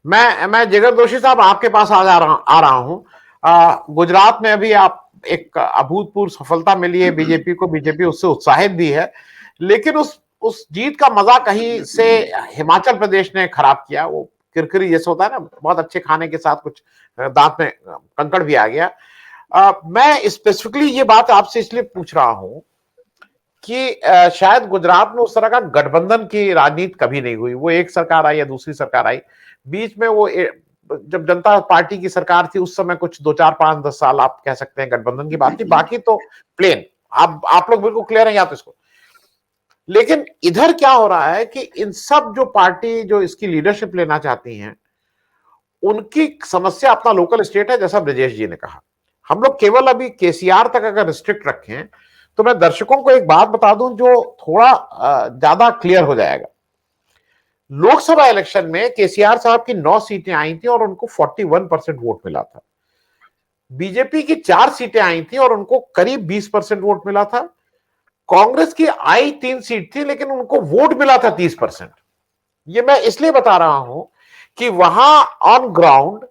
मैं जिगर दोषी साहब आपके पास आ रहा हूं। गुजरात में अभी आप एक अभूतपूर्व सफलता मिली है बीजेपी को, बीजेपी उससे उत्साहित भी है, लेकिन उस जीत का मजा कहीं से हिमाचल प्रदेश ने खराब किया। वो किरकिरी जैसे होता है ना, बहुत अच्छे खाने के साथ कुछ दांत में कंकड़ भी आ गया। मैं स्पेसिफिकली ये बात आपसे इसलिए पूछ रहा हूं कि शायद गुजरात में उस तरह का गठबंधन की राजनीति कभी नहीं हुई। वो एक सरकार आई या दूसरी सरकार आई, बीच में वो जब जनता पार्टी की सरकार थी उस समय कुछ 2 4 5 10 साल आप कह सकते हैं गठबंधन की बात थी, बाकी तो प्लेन। आप लोग बिल्कुल क्लियर हैं या तो इसको। लेकिन इधर क्या हो रहा है कि इन सब जो पार्टी जो इसकी लीडरशिप लेना चाहती हैं, उनकी समस्या अपना लोकल स्टेट है, जैसा ब्रजेश जी ने कहा। हम लोग केवल अभी केसीआर तक अगर रिस्ट्रिक्ट रखें, तो मैं दर्शकों को एक बात बता दूं जो थोड़ा ज्यादा क्लियर हो जाएगा। लोकसभा इलेक्शन में केसीआर साहब की 9 सीटें आई थी और उनको 41% वोट मिला था। बीजेपी की 4 सीटें आई थी और उनको करीब 20% वोट मिला था। कांग्रेस की आई 3 सीट थी लेकिन उनको वोट मिला था 30%। ये मैं इसलिए बता रहा हूं कि वहां ऑन ग्राउंड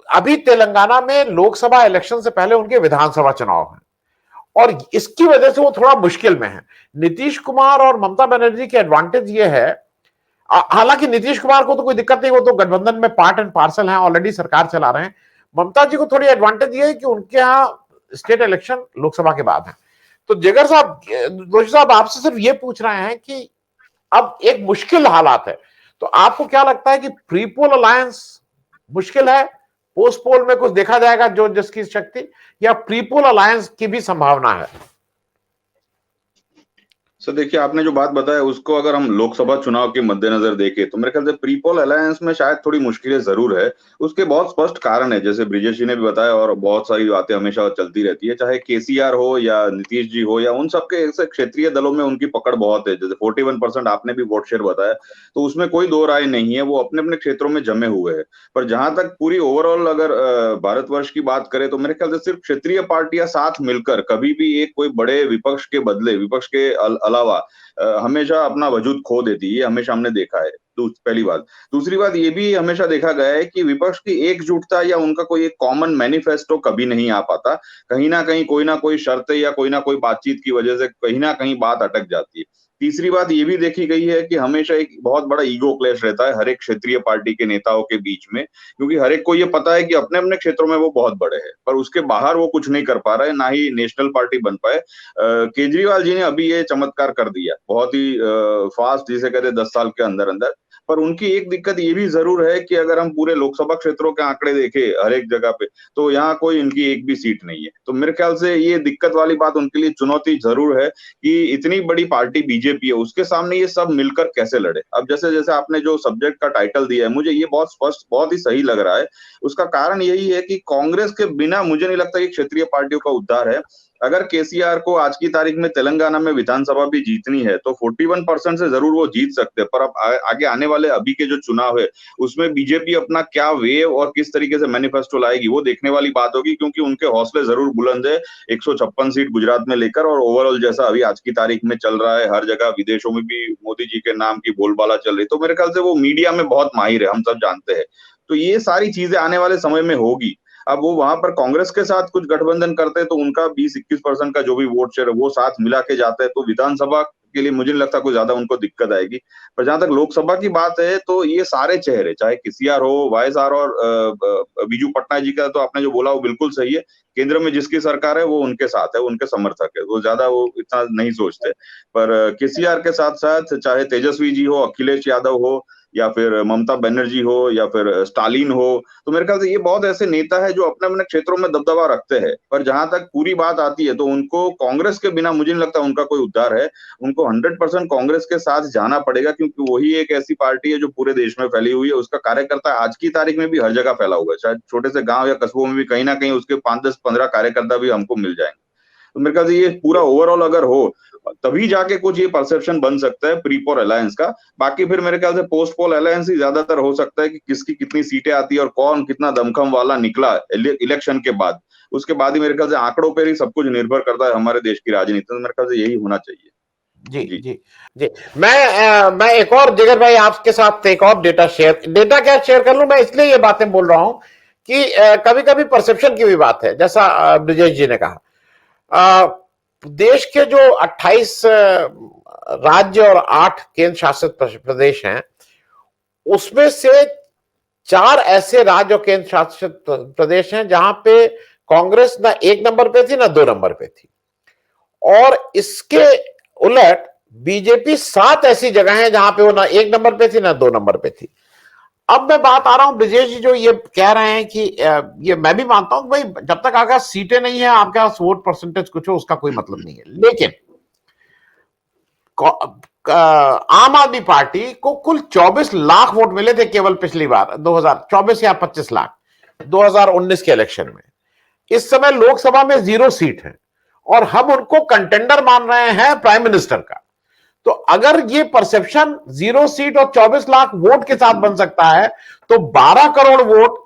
अभी तेलंगाना में लोकसभा इलेक्शन से पहले उनके विधानसभा चुनाव हैं और इसकी वजह से वो थोड़ा मुश्किल में है। नीतीश कुमार और ममता बनर्जी की एडवांटेज ये है, हालांकि नीतीश कुमार को तो कोई दिक्कत नहीं, वो तो गठबंधन में पार्ट एंड पार्सल है, ऑलरेडी सरकार चला रहे हैं। ममता जी को थोड़ी एडवांटेज ये है कि उनके यहाँ स्टेट इलेक्शन लोकसभा के बाद है। तो जिगर साहब, दोषी साहब आपसे सिर्फ ये पूछ रहे हैं कि अब एक मुश्किल हालात है, तो आपको क्या लगता है कि प्री पोल अलायंस मुश्किल है, पोस्ट पोल में कुछ देखा जाएगा जो जिसकी शक्ति, या प्री पोल अलायंस की भी संभावना है? सर देखिए, आपने जो बात बताया उसको अगर हम लोकसभा चुनाव के मद्देनजर देखें तो मेरे ख्याल से प्री पोल अलायंस में शायद थोड़ी मुश्किलें जरूर है। उसके बहुत स्पष्ट कारण है, जैसे ब्रिजेश जी ने भी बताया, और बहुत सारी बातें हमेशा चलती रहती है, चाहे केसीआर हो या नीतीश जी हो या उन सबके ऐसे क्षेत्रीय दलों में उनकी पकड़ बहुत है। जैसे 41% आपने भी वोट शेयर बताया, तो उसमें कोई दो राय नहीं है, वो अपने अपने क्षेत्रों में जमे हुए हैं। पर जहां तक पूरी ओवरऑल अगर भारतवर्ष की बात करें तो मेरे ख्याल से सिर्फ क्षेत्रीय पार्टियां साथ मिलकर कभी भी एक कोई बड़े विपक्ष के बदले, विपक्ष के अलावा हमेशा अपना वजूद खो देती है। ये हमेशा हमने देखा है। पहली बात। दूसरी बात ये भी हमेशा देखा गया है कि विपक्ष की एकजुटता या उनका कोई एक कॉमन मैनिफेस्टो कभी नहीं आ पाता। कहीं ना कहीं कोई ना कोई शर्त या कोई ना कोई बातचीत की वजह से कहीं ना कहीं बात अटक जाती है। तीसरी बात ये भी देखी गई है कि हमेशा एक बहुत बड़ा ईगो क्लैश रहता है हर एक क्षेत्रीय पार्टी के नेताओं के बीच में, क्योंकि हर एक को ये पता है कि अपने अपने क्षेत्रों में वो बहुत बड़े हैं, पर उसके बाहर वो कुछ नहीं कर पा रहे, ना ही नेशनल पार्टी बन पाए। केजरीवाल जी ने अभी ये चमत्कार कर दिया बहुत ही फास्ट, जिसे कहते हैं 10 साल के अंदर अंदर। पर उनकी एक दिक्कत ये भी जरूर है कि अगर हम पूरे लोकसभा क्षेत्रों के आंकड़े देखें हर एक जगह पे, तो यहाँ कोई इनकी एक भी सीट नहीं है। तो मेरे ख्याल से ये दिक्कत वाली बात उनके लिए चुनौती जरूर है कि इतनी बड़ी पार्टी बीजेपी है, उसके सामने ये सब मिलकर कैसे लड़े। अब जैसे जैसे आपने जो सब्जेक्ट का टाइटल दिया है, मुझे ये बहुत स्पष्ट, बहुत ही सही लग रहा है। उसका कारण यही है कि कांग्रेस के बिना मुझे नहीं लगता कि क्षेत्रीय पार्टियों का उद्धार है। अगर केसीआर को आज की तारीख में तेलंगाना में विधानसभा भी जीतनी है तो 41% से जरूर वो जीत सकते हैं। पर अब आगे आने वाले अभी के जो चुनाव है उसमें बीजेपी अपना क्या वेव और किस तरीके से मैनिफेस्टो लाएगी वो देखने वाली बात होगी, क्योंकि उनके हौसले जरूर बुलंद है 156 सीट गुजरात में लेकर। और ओवरऑल जैसा अभी आज की तारीख में चल रहा है, हर जगह विदेशों में भी मोदी जी के नाम की बोलबाला चल रही, तो मेरे ख्याल से वो मीडिया में बहुत माहिर है, हम सब जानते हैं। तो ये सारी चीजें आने वाले समय में होगी। अब वो वहां पर कांग्रेस के साथ कुछ गठबंधन करते हैं तो उनका 20-21% का जो भी वोट शेयर है वो साथ मिला के जाता है, तो विधानसभा के लिए मुझे नहीं लगता कोई ज्यादा उनको दिक्कत आएगी। पर जहां तक लोकसभा की बात है तो ये सारे चेहरे, चाहे केसीआर हो, वाईएसआर और बीजू पटनायक जी का तो आपने जो बोला वो बिल्कुल सही है। केंद्र में जिसकी सरकार है वो उनके साथ है, उनके समर्थक है, वो ज्यादा वो इतना नहीं सोचते। पर केसीआर के साथ साथ चाहे तेजस्वी जी हो, अखिलेश यादव हो, या फिर ममता बनर्जी हो, या फिर स्टालिन हो, तो मेरे ख्याल से ये बहुत ऐसे नेता है जो अपने अपने क्षेत्रों में दबदबा रखते हैं। पर जहां तक पूरी बात आती है तो उनको कांग्रेस के बिना मुझे नहीं लगता उनका कोई उद्धार है। उनको 100% कांग्रेस के साथ जाना पड़ेगा, क्योंकि वही एक ऐसी पार्टी है जो पूरे देश में फैली हुई है। उसका कार्यकर्ता आज की तारीख में भी हर जगह फैला हुआ है, शायद छोटे से गांव या कस्बों में भी कहीं ना कहीं उसके 5-10-15 कार्यकर्ता भी हमको मिल जाएंगे। तो मेरे ख्याल से ये पूरा ओवरऑल अगर हो तभी जाके कुछ ये परसेप्शन बन सकता है प्री पोल अलायंस का। बाकी फिर मेरे ख्याल से पोस्ट पोल अलायंस ही ज्यादातर हो सकता है कि किसकी कितनी सीटें आती है और कौन कितना दमखम वाला निकला इलेक्शन के बाद। उसके बाद ही मेरे ख्याल से आंकड़ों पर ही सब कुछ निर्भर करता है हमारे देश की राजनीति में। मेरे ख्याल से यही होना चाहिए। जी जी जी जी। मैं एक और, जिगर भाई, आपके साथ एक और डेटा क्या शेयर कर लूं। मैं इसलिए ये बातें बोल रहा हूं कि कभी कभी परसेप्शन की भी बात है, जैसा ब्रिजेश जी ने कहा। देश के जो 28 राज्य और 8 केंद्र शासित प्रदेश हैं, उसमें से 4 ऐसे राज्य और केंद्र शासित प्रदेश हैं जहां पे कांग्रेस ना 1 नंबर पे थी ना 2 नंबर पे थी, और इसके उलट बीजेपी 7 ऐसी जगह है जहां पे वो ना 1 नंबर पे थी ना 2 नंबर पे थी। अब मैं बात आ रहा हूं, ब्रिजेश जी जो ये कह रहे हैं कि ये मैं भी मानता हूं कि भाई जब तक आपके पास सीटें नहीं है, आपके पास वोट परसेंटेज कुछ हो, उसका कोई मतलब नहीं है। लेकिन आम आदमी पार्टी को कुल 24 लाख वोट मिले थे केवल पिछली बार 2024 या 25 लाख 2019 के इलेक्शन में। इस समय लोकसभा में 0 सीट है और हम उनको कंटेंडर मान रहे हैं प्राइम मिनिस्टर का। तो अगर ये परसेप्शन 0 सीट और 24 लाख वोट के साथ बन सकता है, तो 12 करोड़ वोट,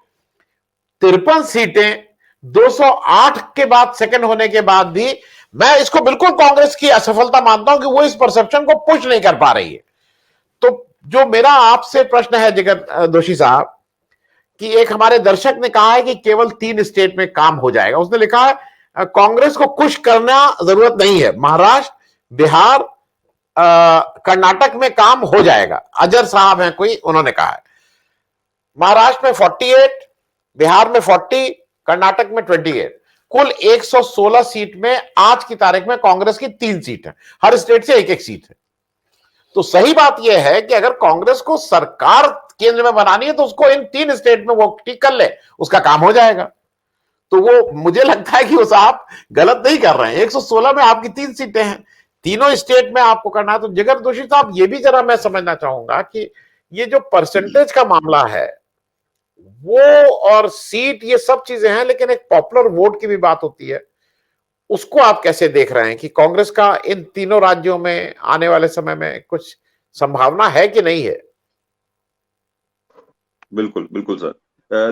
53 सीटें, 208 के बाद सेकंड होने के बाद भी मैं इसको बिल्कुल कांग्रेस की असफलता मानता हूं कि वो इस परसेप्शन को पुश नहीं कर पा रही है। तो जो मेरा आपसे प्रश्न है जिगर दोषी साहब, कि एक हमारे दर्शक ने कहा है कि केवल 3 स्टेट में काम हो जाएगा। उसने लिखा है कांग्रेस को कुछ करना जरूरत नहीं है, महाराष्ट्र, बिहार, कर्नाटक में काम हो जाएगा। अजर साहब हैं कोई, उन्होंने कहा है महाराष्ट्र में 48, बिहार में 40, कर्नाटक में 28, कुल 116 सीट में आज की तारीख में कांग्रेस की 3 सीट है, हर स्टेट से एक एक सीट है। तो सही बात यह है कि अगर कांग्रेस को सरकार केंद्र में बनानी है तो उसको इन 3 स्टेट में वो ठीक कर ले, उसका काम हो जाएगा। तो वो मुझे लगता है कि वो साहब गलत नहीं कर रहे हैं। 116 में आपकी 3 सीटें हैं, तीनों स्टेट में आपको करना है। तो जिगर दोषी साहब, ये भी जरा मैं समझना चाहूंगा कि ये जो परसेंटेज का मामला है वो, और सीट, ये सब चीजें हैं, लेकिन एक पॉपुलर वोट की भी बात होती है। उसको आप कैसे देख रहे हैं कि कांग्रेस का इन तीनों राज्यों में आने वाले समय में कुछ संभावना है कि नहीं है? बिल्कुल, बिल्कुल सर।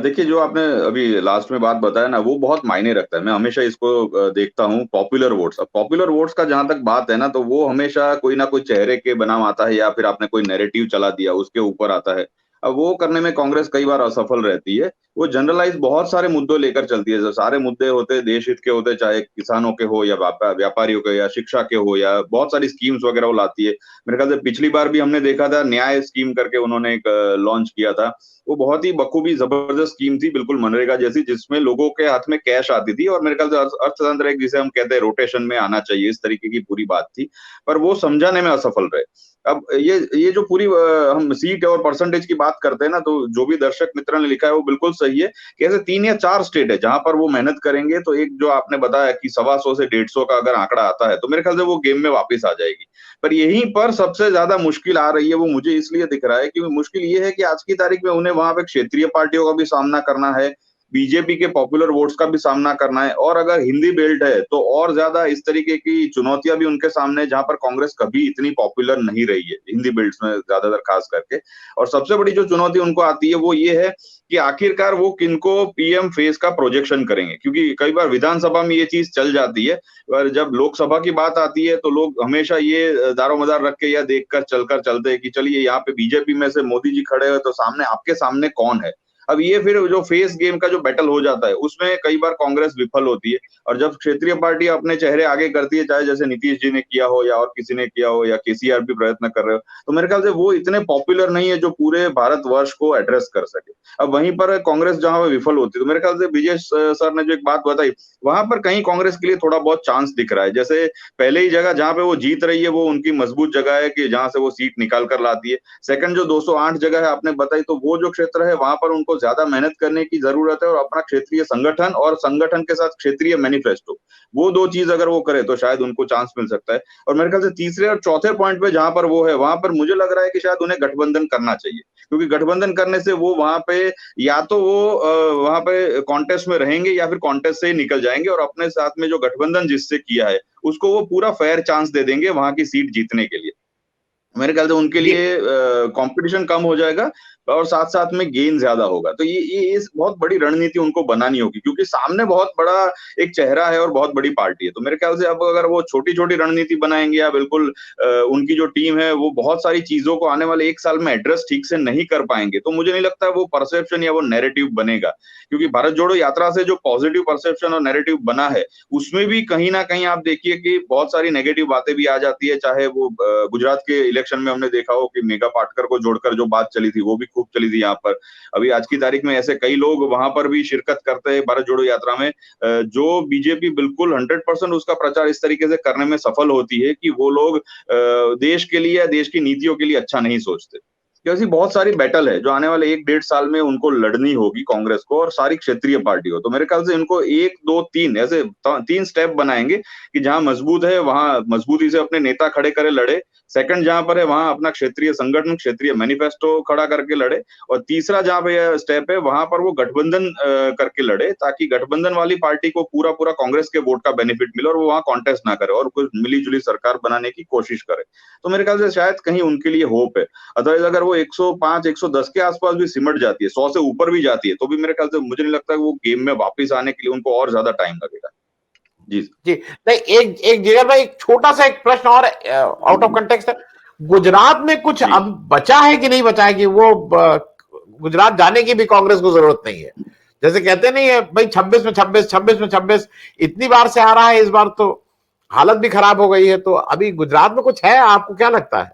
देखिए जो आपने अभी लास्ट में बात बताया ना वो बहुत मायने रखता है। मैं हमेशा इसको देखता हूँ पॉपुलर वोट्स। अब पॉपुलर वोट्स का जहाँ तक बात है ना तो वो हमेशा कोई ना कोई चेहरे के बनाम आता है या फिर आपने कोई नैरेटिव चला दिया उसके ऊपर आता है। अब वो करने में कांग्रेस कई बार असफल रहती है। वो जनरलाइज़ बहुत सारे मुद्दों लेकर चलती है। जो सारे मुद्दे होते हैं देश हित के होते हैं, चाहे किसानों के हो या व्यापारियों के या शिक्षा के हो या बहुत सारी स्कीम्स वगैरह वो लाती है। मेरे ख्याल से पिछली बार भी हमने देखा था न्याय स्कीम करके उन्होंने एक लॉन्च किया था। वो बहुत ही बखूबी ज़बरदस्त स्कीम थी, बिल्कुल मनरेगा जैसी, जिसमें लोगों के हाथ में कैश आती थी और मेरे ख्याल से अर्थतंत्र एक जिसे हम कहते हैं रोटेशन में आना चाहिए, इस तरीके की पूरी बात थी। पर वो समझाने में असफल रहे। अब ये जो पूरी हम सीट और परसेंटेज की बात करते हैं ना, तो जो भी दर्शक मित्र ने लिखा है वो बिल्कुल सही है कि ऐसे 3 या 4 स्टेट है जहाँ पर वो मेहनत करेंगे तो एक जो आपने बताया कि 125 से 150 का अगर आंकड़ा आता है, तो मेरे ख्याल से वो गेम में वापस आ जाएगी। पर यहीं पर सबसे ज़्यादा मुश्किल आ रही है, वो मुझे इसलिए दिख रहा है क्योंकि मुश्किल ये है कि आज की तारीख में उन्हें वहाँ पे क्षेत्रीय पार्टियों का भी सामना करना है, बीजेपी के पॉपुलर वोट्स का भी सामना करना है और अगर हिंदी बेल्ट है, तो और ज़्यादा इस तरीके की चुनौतियाँ भी उनके सामने है, जहाँ पर कांग्रेस कभी इतनी पॉपुलर नहीं रही है, हिंदी बेल्ट्स में ज़्यादातर खास करके। और सबसे बड़ी जो चुनौती उनको आती है, वो ये है कि आखिरकार वो किनको पीएम फेस का प्रोजेक्शन करेंगे, क्योंकि कई बार विधानसभा में ये चीज़ चल जाती है, पर जब लोकसभा की बात आती है तो लोग हमेशा ये दारोमदार रख के या देखकर चलकर चलते हैं कि चलिए यहाँ पे बीजेपी में से मोदी जी खड़े हैं तो सामने आपके सामने कौन है? अब ये फिर जो फेस गेम का जो बैटल हो जाता है उसमें कई बार कांग्रेस विफल होती है और जब क्षेत्रीय पार्टी अपने चेहरे आगे करती है, चाहे जैसे नीतीश जी ने किया हो या और किसी ने किया हो या केसीआर भी प्रयत्न कर रहे हो, तो मेरे ख्याल से वो इतने पॉपुलर नहीं है जो पूरे भारतवर्ष को एड्रेस कर सके। अब वहीं पर कांग्रेस जहाँ पे विफल होती है तो मेरे ख्याल से विजय सर ने जो एक बात बताई, वहां पर कहीं कांग्रेस के लिए थोड़ा बहुत चांस दिख रहा है। जैसे पहले ही जगह जहाँ पे वो जीत रही है वो उनकी मजबूत जगह है कि जहाँ से वो सीट निकाल कर लाती है। सेकंड जो 208 जगह है आपने बताई, तो वो जो क्षेत्र है वहां पर उनको ज्यादा मेहनत करने की जरूरत है और अपना क्षेत्रीय संगठन और संगठन के साथ क्षेत्रीय मैनिफेस्टो, वो 2 चीज अगर वो करे तो शायद उनको चांस मिल सकता है। और मेरे ख्याल से तीसरे और चौथे पॉइंट पे जहां पर वो है, वहां पर मुझे लग रहा है कि शायद उन्हें गठबंधन करना चाहिए, क्योंकि गठबंधन करने से वो वहां पे या तो वो वहां पे कॉन्टेस्ट में रहेंगे या फिर कॉन्टेस्ट से ही निकल जाएंगे और अपने साथ में जो गठबंधन जिससे किया है उसको वो पूरा फेयर चांस दे देंगे वहां की सीट जीतने के लिए। मेरे ख्याल से उनके जी लिए कंपटीशन कम हो जाएगा। और साथ साथ में गेन ज्यादा होगा। तो ये बहुत बड़ी रणनीति उनको बनानी होगी, क्योंकि सामने बहुत बड़ा एक चेहरा है और बहुत बड़ी पार्टी है। तो मेरे ख्याल से अब अगर वो छोटी छोटी रणनीति बनाएंगे या बिल्कुल उनकी जो टीम है वो बहुत सारी चीजों को आने वाले 1 साल में एड्रेस ठीक से नहीं कर पाएंगे, तो मुझे नहीं लगता वो परसेप्शन या वो नैरेटिव बनेगा। क्योंकि भारत जोड़ो यात्रा से जो पॉजिटिव परसेप्शन और नैरेटिव बना है, उसमें भी कहीं ना कहीं आप देखिए कि बहुत सारी नेगेटिव बातें भी आ जाती है। चाहे वो गुजरात के इलेक्शन में हमने देखा हो कि मेघा पाटकर को जोड़कर जो बात चली थी, वो भी खूब चली थी यहाँ पर। अभी आज की तारीख में ऐसे कई लोग वहां पर भी शिरकत करते हैं भारत जोड़ो यात्रा में, जो बीजेपी बिल्कुल 100% उसका प्रचार इस तरीके से करने में सफल होती है कि वो लोग देश के लिए या देश की नीतियों के लिए अच्छा नहीं सोचते। तो ऐसी बहुत सारी बैटल है जो आने वाले 1-1.5 साल में उनको लड़नी होगी कांग्रेस को और सारी क्षेत्रीय पार्टियों। तो मेरे ख्याल से इनको 1, 2, 3 ऐसे 3 स्टेप बनाएंगे कि जहां मजबूत है वहां मजबूती से अपने नेता खड़े करे लड़े। सेकंड जहां पर है वहां अपना क्षेत्रीय संगठन, क्षेत्रीय मैनिफेस्टो खड़ा करके लड़े। और तीसरा जहां पे स्टेप है वहां पर वो गठबंधन करके लड़े, ताकि गठबंधन वाली पार्टी को पूरा पूरा कांग्रेस के वोट का बेनिफिट मिले और वो वहां कॉन्टेस्ट ना करे और कुछ मिली जुली सरकार बनाने की कोशिश करे। तो मेरे ख्याल से शायद कहीं उनके लिए होप है। अदरवाइज अगर वो 105, 110 के आसपास भी सिमट जाती है, 100 से ऊपर भी जाती है, तो भी मेरे ख्याल से मुझे नहीं लगता कि वो गेम में वापस आने के लिए उनको और ज्यादा टाइम लगेगा। जी जी नहीं, एक एक जिगर भाई, एक छोटा सा एक प्रश्न और आउट ऑफ कंटेक्स्ट है। गुजरात में कुछ जी अब बचा है कि नहीं बचा है कि वो गुजरात जाने की भी कांग्रेस को जरूरत नहीं है? जैसे कहते नहीं है भाई 26 में 26, 26 में 26 इतनी बार से आ रहा है, इस बार तो हालत भी खराब हो गई है। तो अभी गुजरात में कुछ है, आपको क्या लगता है?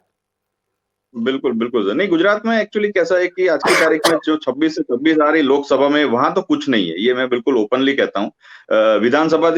बिल्कुल, बिल्कुल सर। नहीं, गुजरात में एक्चुअली कैसा है कि आज की तारीख में जो 26 से 26 आ रही लोकसभा में, वहाँ तो कुछ नहीं है। ये मैं बिल्कुल ओपनली कहता हूँ। विधानसभा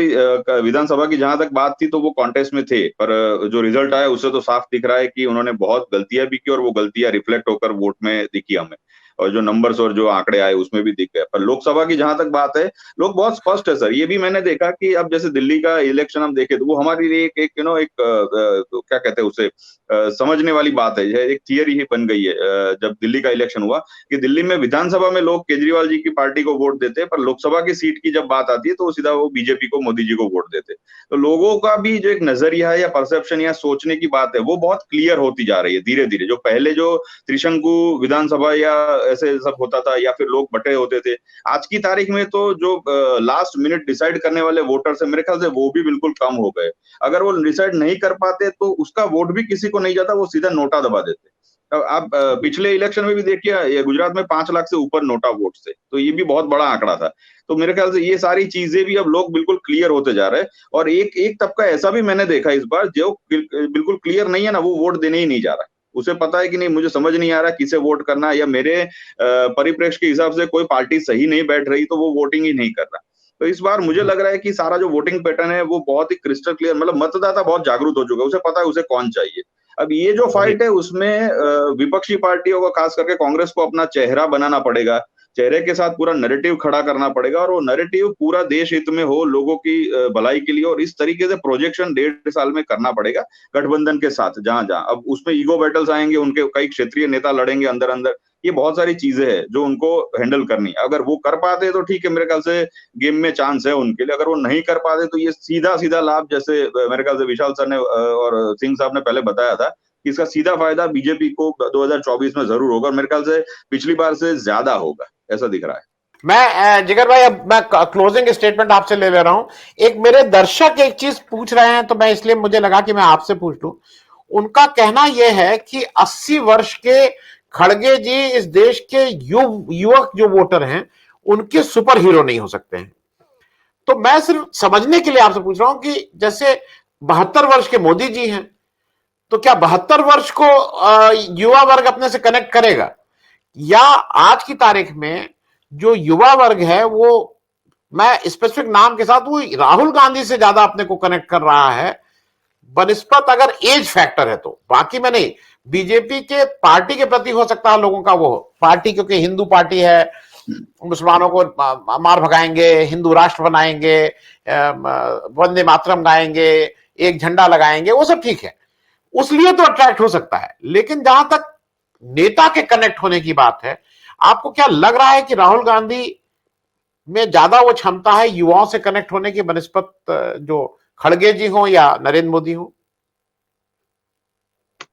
की जहाँ तक बात थी तो वो कॉन्टेस्ट में थे, पर जो रिजल्ट आया उससे तो साफ दिख रहा है कि उन्होंने बहुत गलतियाँ भी की और वो गलतियाँ रिफ्लेक्ट होकर वोट में दिखी हमें। और जो नंबर्स और जो आंकड़े आए उसमें भी दिख गए। पर लोकसभा की जहाँ तक बात है, लोग बहुत स्पष्ट है सर। ये भी मैंने देखा कि अब जैसे दिल्ली का इलेक्शन हम देखें तो वो हमारे लिए एक एक क्या कहते हैं उसे, समझने वाली बात है। यह एक थियरी ही बन गई है जब दिल्ली का इलेक्शन हुआ, कि दिल्ली में विधानसभा में लोग केजरीवाल जी की पार्टी को वोट देते हैं, पर लोकसभा की सीट की जब बात आती है तो सीधा वो बीजेपी को, मोदी जी को वोट देते। तो लोगों का भी जो एक नजरिया है या परसेप्शन या सोचने की बात है, वो बहुत क्लियर होती जा रही है धीरे धीरे। जो पहले जो त्रिशंकु विधानसभा या ऐसे सब होता था या फिर लोग बटे होते थे, आज की तारीख में तो जो लास्ट मिनट डिसाइड करने वाले वोटर्स है, मेरे ख्याल से वो भी बिल्कुल कम हो गए। अगर वो डिसाइड नहीं कर पाते तो उसका वोट भी किसी को नहीं जाता, वो सीधा नोटा दबा देते। अब आप पिछले इलेक्शन में भी देखिए, ये गुजरात में 5 लाख से ऊपर नोटा वोट थे, तो ये भी बहुत बड़ा आंकड़ा था। तो मेरे ख्याल से ये सारी चीजें भी अब लोग बिल्कुल क्लियर होते जा रहे हैं। और एक एक तबका ऐसा भी मैंने देखा इस बार, जो बिल्कुल क्लियर नहीं है ना, वो वोट देने ही नहीं जा रहा। उसे पता है कि नहीं, मुझे समझ नहीं आ रहा किसे वोट करना है, या मेरे परिप्रेक्ष्य के हिसाब से कोई पार्टी सही नहीं बैठ रही, तो वो वोटिंग ही नहीं कर रहा। तो इस बार मुझे लग रहा है कि सारा जो वोटिंग पैटर्न है वो बहुत ही क्रिस्टल क्लियर, मतलब मतदाता बहुत जागरूक हो चुका है, उसे पता है उसे कौन चाहिए। अब ये जो जी फाइट है उसमें विपक्षी पार्टियों को, खास करके कांग्रेस को अपना चेहरा बनाना पड़ेगा। चेहरे के साथ पूरा नैरेटिव खड़ा करना पड़ेगा, और वो नैरेटिव पूरा देश हित में हो, लोगों की भलाई के लिए, और इस तरीके से प्रोजेक्शन 1.5 साल में करना पड़ेगा गठबंधन के साथ। जहां जहां अब उसमें ईगो बैटल्स आएंगे, उनके कई क्षेत्रीय नेता लड़ेंगे अंदर अंदर। ये बहुत सारी चीजें हैं जो उनको हैंडल करनी है। अगर वो कर पाते तो ठीक है, मेरे ख्याल से गेम में चांस है उनके लिए। अगर वो नहीं कर पाते तो ये सीधा सीधा लाभ, जैसे मेरे ख्याल से विशाल सर ने और सिंह साहब ने पहले बताया था कि इसका सीधा फायदा बीजेपी को 2024 में जरूर होगा, और मेरे ख्याल से पिछली बार से ज्यादा होगा, ऐसा दिख रहा है। मैं जिगर भाई, अब मैं क्लोजिंग स्टेटमेंट आपसे ले रहा हूं। एक मेरे दर्शक एक चीज पूछ रहे हैं, तो मैं इसलिए मुझे लगा कि मैं आपसे पूछ लूं। उनका कहना यह है कि 80 वर्ष के खड़गे जी इस देश के युवक जो वोटर हैं, उनके सुपर हीरो नहीं हो सकते हैं। तो मैं सिर्फ समझने के लिए आपसे पूछ रहा हूं कि जैसे 72 वर्ष के मोदी जी हैं, तो क्या 72 वर्ष को युवा वर्ग अपने से कनेक्ट करेगा? या आज की तारीख में जो युवा वर्ग है वो, मैं स्पेसिफिक नाम के साथ, वो राहुल गांधी से ज्यादा अपने को कनेक्ट कर रहा है बनिस्पत, अगर एज फैक्टर है तो। बाकी में नहीं, बीजेपी के पार्टी के प्रति हो सकता है लोगों का वो पार्टी, क्योंकि हिंदू पार्टी है, मुसलमानों को मार भगाएंगे, हिंदू राष्ट्र बनाएंगे, वंदे मातरम गाएंगे, एक झंडा लगाएंगे, वो सब ठीक है, उसलिए तो अट्रैक्ट हो सकता है। लेकिन जहां तक नेता के कनेक्ट होने की बात है, आपको क्या लग रहा है कि राहुल गांधी में ज्यादा वो क्षमता है युवाओं से कनेक्ट होने की बनिस्पत जो खड़गे जी हो या नरेंद्र मोदी हो?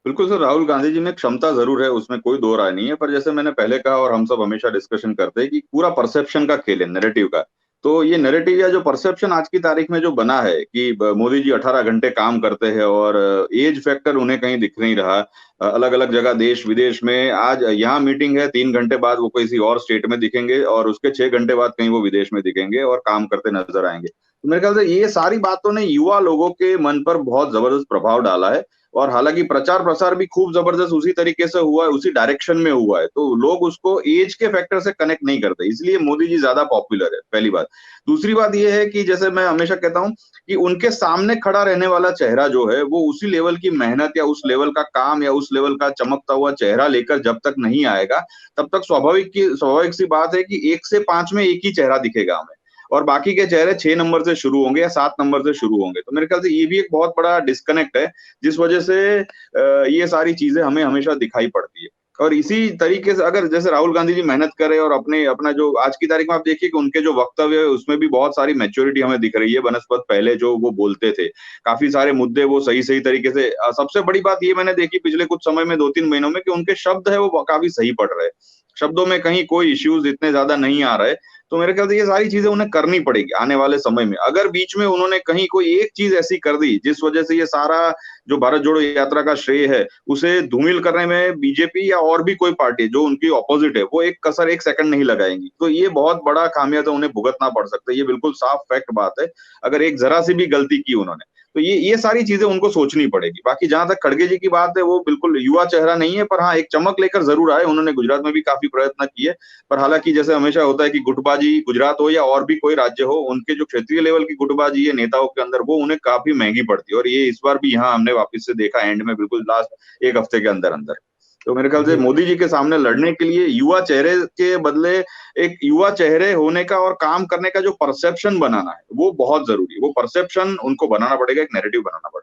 बिल्कुल सर, राहुल गांधी जी में क्षमता जरूर है, उसमें कोई दो राय नहीं है, पर जैसे मैंने पहले कहा और हम सब हमेशा डिस्कशन करते हैं कि पूरा परसेप्शन का खेल है, नैरेटिव का। तो ये नैरेटिव या जो परसेप्शन आज की तारीख में जो बना है कि मोदी जी 18 घंटे काम करते हैं और एज फैक्टर उन्हें कहीं दिख नहीं रहा। अलग अलग जगह देश विदेश में आज यहाँ मीटिंग है, 3 घंटे बाद वो किसी और स्टेट में दिखेंगे और उसके 6 घंटे बाद कहीं वो विदेश में दिखेंगे और काम करते नजर आएंगे। तो मेरे ख्याल से ये सारी बातों ने युवा लोगों के मन पर बहुत जबरदस्त प्रभाव डाला है। और हालांकि प्रचार प्रसार भी खूब जबरदस्त उसी तरीके से हुआ है, उसी डायरेक्शन में हुआ है, तो लोग उसको एज के फैक्टर से कनेक्ट नहीं करते, इसलिए मोदी जी ज्यादा पॉपुलर है, पहली बात। दूसरी बात ये है कि जैसे मैं हमेशा कहता हूँ कि उनके सामने खड़ा रहने वाला चेहरा जो है वो उसी लेवल की मेहनत या उस लेवल का काम या उस लेवल का चमकता हुआ चेहरा लेकर जब तक नहीं आएगा, तब तक स्वाभाविक सी बात है कि 1 से 5 में एक ही चेहरा दिखेगा हमें, और बाकी के चेहरे 6 नंबर से शुरू होंगे या 7 नंबर से शुरू होंगे। तो मेरे ख्याल से ये भी एक बहुत बड़ा डिस्कनेक्ट है, जिस वजह से ये सारी चीजें हमें हमेशा दिखाई पड़ती है। और इसी तरीके से अगर जैसे राहुल गांधी जी मेहनत करें और अपने अपना जो आज की तारीख में आप देखिए कि उनके जो वक्तव्य है उसमें भी बहुत सारी मैच्योरिटी हमें दिख रही है बनस्पत पहले जो वो बोलते थे। काफी सारे मुद्दे वो सही सही तरीके से सबसे बड़ी बात ये मैंने देखी पिछले कुछ समय में 2-3 महीनों में कि उनके शब्द है वो काफी सही पड़ रहे हैं। शब्दों में कहीं कोई इश्यूज इतने ज्यादा नहीं आ रहे। तो मेरे ख्याल से ये सारी चीजें उन्हें करनी पड़ेगी आने वाले समय में। अगर बीच में उन्होंने कहीं कोई एक चीज ऐसी कर दी जिस वजह से ये सारा जो भारत जोड़ो यात्रा का श्रेय है उसे धूमिल करने में बीजेपी या और भी कोई पार्टी जो उनकी ऑपोजिट है वो एक कसर 1 सेकंड नहीं लगाएंगी, तो ये बहुत बड़ा खामियाजा उन्हें भुगतना पड़ सकता है। ये बिल्कुल साफ फैक्ट बात है, अगर एक जरा सी भी गलती की उन्होंने तो ये सारी चीजें उनको सोचनी पड़ेगी। बाकी जहां तक खड़गे जी की बात है वो बिल्कुल युवा चेहरा नहीं है, पर हाँ एक चमक लेकर जरूर आए। उन्होंने गुजरात में भी काफी प्रयत्न किए, पर हालांकि जैसे हमेशा होता है कि गुटबाजी गुजरात हो या और भी कोई राज्य हो, उनके जो क्षेत्रीय लेवल की गुटबाजी है नेताओं के अंदर वो उन्हें काफी महंगी पड़ती है, और ये इस बार भी यहाँ हमने वापस से देखा एंड में बिल्कुल लास्ट 1 हफ्ते के अंदर अंदर। तो मेरे ख्याल से जी मोदी जी के सामने लड़ने के लिए युवा चेहरे के बदले एक युवा चेहरे होने का और काम करने का जो परसेप्शन बनाना है वो बहुत जरूरी है। वो परसेप्शन उनको बनाना पड़ेगा, एक नैरेटिव बनाना पड़ेगा।